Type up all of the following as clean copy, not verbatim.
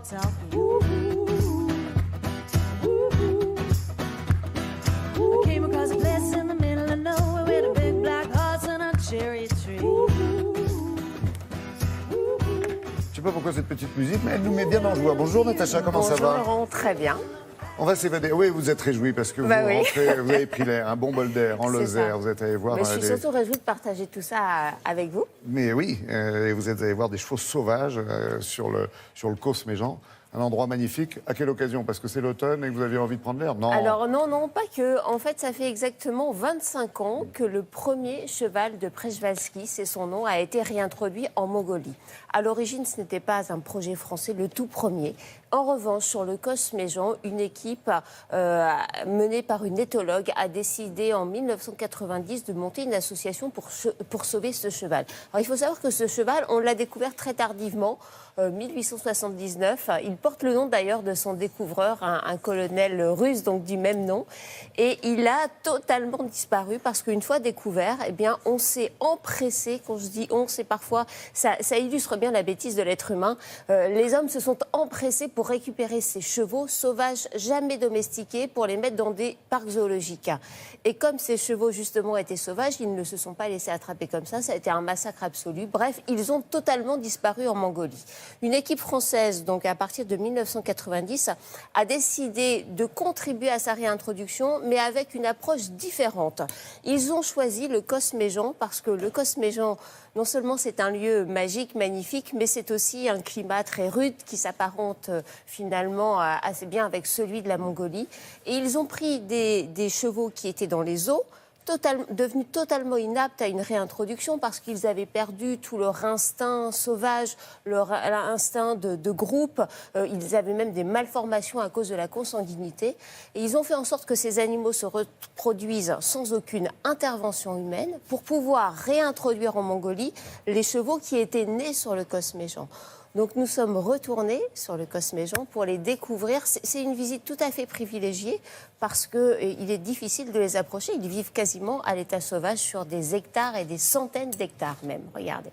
talking. I came across a place in the middle of nowhere with a big black horse and a cherry tree. Je sais pas pourquoi cette petite musique, mais elle nous met bien dans le joie. Bonjour Natacha, comment ça va? Bonjour Laurent, très bien. On va s'évader. Oui, vous êtes réjouis parce que vous rentrez, vous avez pris l'air, un bon bol d'air en Lozère. Vous êtes allé voir. Mais je suis surtout réjouie de partager tout ça avec vous. Mais oui, et vous êtes allé voir des chevaux sauvages sur le Causse-Méjean. Un endroit magnifique. À quelle occasion? Parce que c'est l'automne et que vous aviez envie de prendre l'air? Non. Alors non, pas que. En fait, ça fait exactement 25 ans que le premier cheval de Przewalski, c'est son nom, a été réintroduit en Mongolie. À l'origine, ce n'était pas un projet français, le tout premier. En revanche, sur le Causse-Méjean, une équipe menée par une éthologue a décidé en 1990 de monter une association pour sauver ce cheval. Alors, il faut savoir que ce cheval, on l'a découvert très tardivement, 1879. Il porte le nom d'ailleurs de son découvreur, un colonel russe, donc du même nom. Et il a totalement disparu parce qu'une fois découvert, eh bien, on s'est empressé. Quand je dis on, c'est parfois, ça illustre bien la bêtise de l'être humain. Les hommes se sont empressés pour récupérer ces chevaux sauvages jamais domestiqués pour les mettre dans des parcs zoologiques. Et comme ces chevaux justement étaient sauvages, ils ne se sont pas laissés attraper comme ça. Ça a été un massacre absolu. Bref, ils ont totalement disparu en Mongolie. Une équipe française, donc à partir de 1990, a décidé de contribuer à sa réintroduction, mais avec une approche différente. Ils ont choisi le Causse-Méjean parce que le Causse-Méjean, non seulement c'est un lieu magique, magnifique, mais c'est aussi un climat très rude qui s'apparente finalement assez bien avec celui de la Mongolie. Et ils ont pris des chevaux qui étaient dans les eaux, devenus totalement inaptes à une réintroduction parce qu'ils avaient perdu tout leur instinct sauvage, leur instinct de groupe. Ils avaient même des malformations à cause de la consanguinité. Et ils ont fait en sorte que ces animaux se reproduisent sans aucune intervention humaine pour pouvoir réintroduire en Mongolie les chevaux qui étaient nés sur le Causse-Méjean. Donc nous sommes retournés sur le Causse-Méjean pour les découvrir. C'est une visite tout à fait privilégiée parce qu'il est difficile de les approcher. Ils vivent quasiment à l'état sauvage sur des hectares et des centaines d'hectares même. Regardez.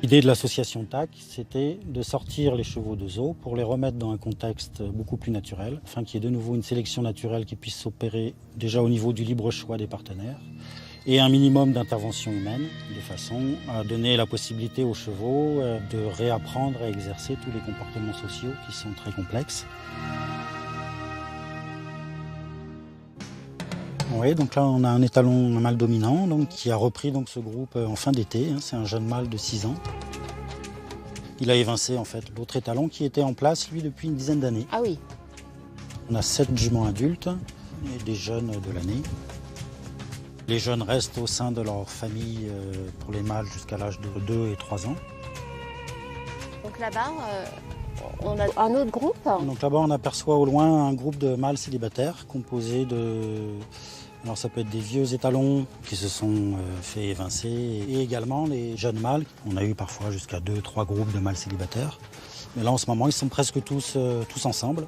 L'idée de l'association TAC, c'était de sortir les chevaux de zoo pour les remettre dans un contexte beaucoup plus naturel, afin qu'il y ait de nouveau une sélection naturelle qui puisse s'opérer déjà au niveau du libre choix des partenaires et un minimum d'intervention humaine, de façon à donner la possibilité aux chevaux de réapprendre à exercer tous les comportements sociaux qui sont très complexes. Oui, donc là on a un étalon, un mâle dominant, donc, qui a repris donc, ce groupe en fin d'été. C'est un jeune mâle de 6 ans. Il a évincé en fait l'autre étalon qui était en place lui depuis une dizaine d'années. Ah oui. On a 7 juments adultes et des jeunes de l'année. Les jeunes restent au sein de leur famille pour les mâles jusqu'à l'âge de 2 et 3 ans. Donc là-bas, on a un autre groupe. Donc là-bas on aperçoit au loin un groupe de mâles célibataires composé de... Alors ça peut être des vieux étalons qui se sont fait évincer et également les jeunes mâles. On a eu parfois jusqu'à 2-3 groupes de mâles célibataires. Mais là en ce moment ils sont presque tous ensemble.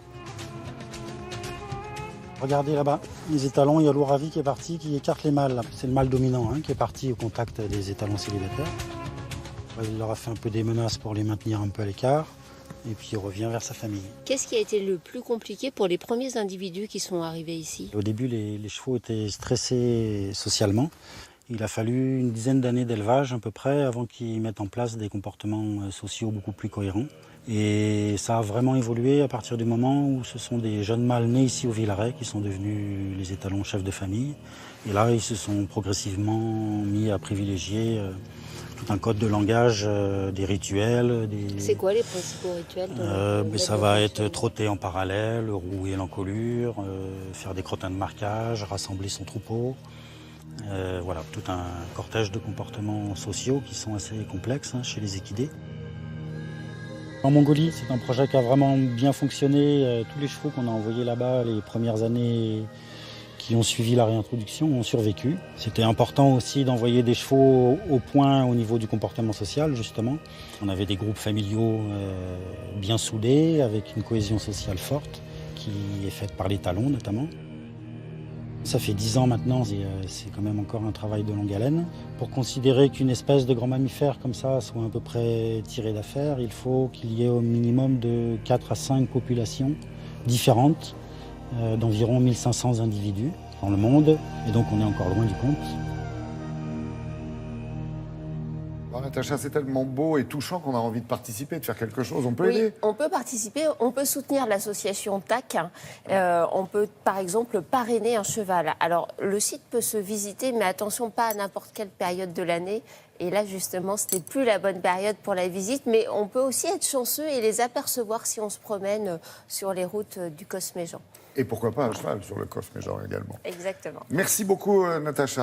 Regardez là-bas, les étalons, il y a l'Ouravi qui est parti, qui écarte les mâles. C'est le mâle dominant qui est parti au contact des étalons célibataires. Il leur a fait un peu des menaces pour les maintenir un peu à l'écart. Et puis il revient vers sa famille. Qu'est-ce qui a été le plus compliqué pour les premiers individus qui sont arrivés ici? Au début, les chevaux étaient stressés socialement. Il a fallu une dizaine d'années d'élevage à peu près avant qu'ils mettent en place des comportements sociaux beaucoup plus cohérents. Et ça a vraiment évolué à partir du moment où ce sont des jeunes mâles nés ici au Villaret qui sont devenus les étalons chefs de famille. Et là, ils se sont progressivement mis à privilégier un code de langage, des rituels. C'est quoi les principaux rituels ça va être trotter en parallèle, rouer l'encolure, faire des crottins de marquage, rassembler son troupeau. Voilà, tout un cortège de comportements sociaux qui sont assez complexes chez les équidés. En Mongolie, c'est un projet qui a vraiment bien fonctionné. Tous les chevaux qu'on a envoyés là-bas les premières années qui ont suivi la réintroduction ont survécu. C'était important aussi d'envoyer des chevaux au point au niveau du comportement social, justement. On avait des groupes familiaux bien soudés, avec une cohésion sociale forte, qui est faite par les talons notamment. Ça fait 10 ans maintenant, et c'est quand même encore un travail de longue haleine. Pour considérer qu'une espèce de grand mammifère comme ça soit à peu près tirée d'affaire, il faut qu'il y ait au minimum de 4 à 5 populations différentes d'environ 1500 individus dans le monde, et donc on est encore loin du compte. Alors, Natacha, c'est tellement beau et touchant qu'on a envie de participer, de faire quelque chose. On peut Oui, aider. on peut participer, on peut soutenir l'association TAC. On peut, par exemple, parrainer un cheval. Alors, le site peut se visiter, mais attention, pas à n'importe quelle période de l'année. Et là, justement, ce n'est plus la bonne période pour la visite. Mais on peut aussi être chanceux et les apercevoir si on se promène sur les routes du Cosméjean. Et pourquoi pas un cheval sur le Cosméjean également. Exactement. Merci beaucoup, Natacha.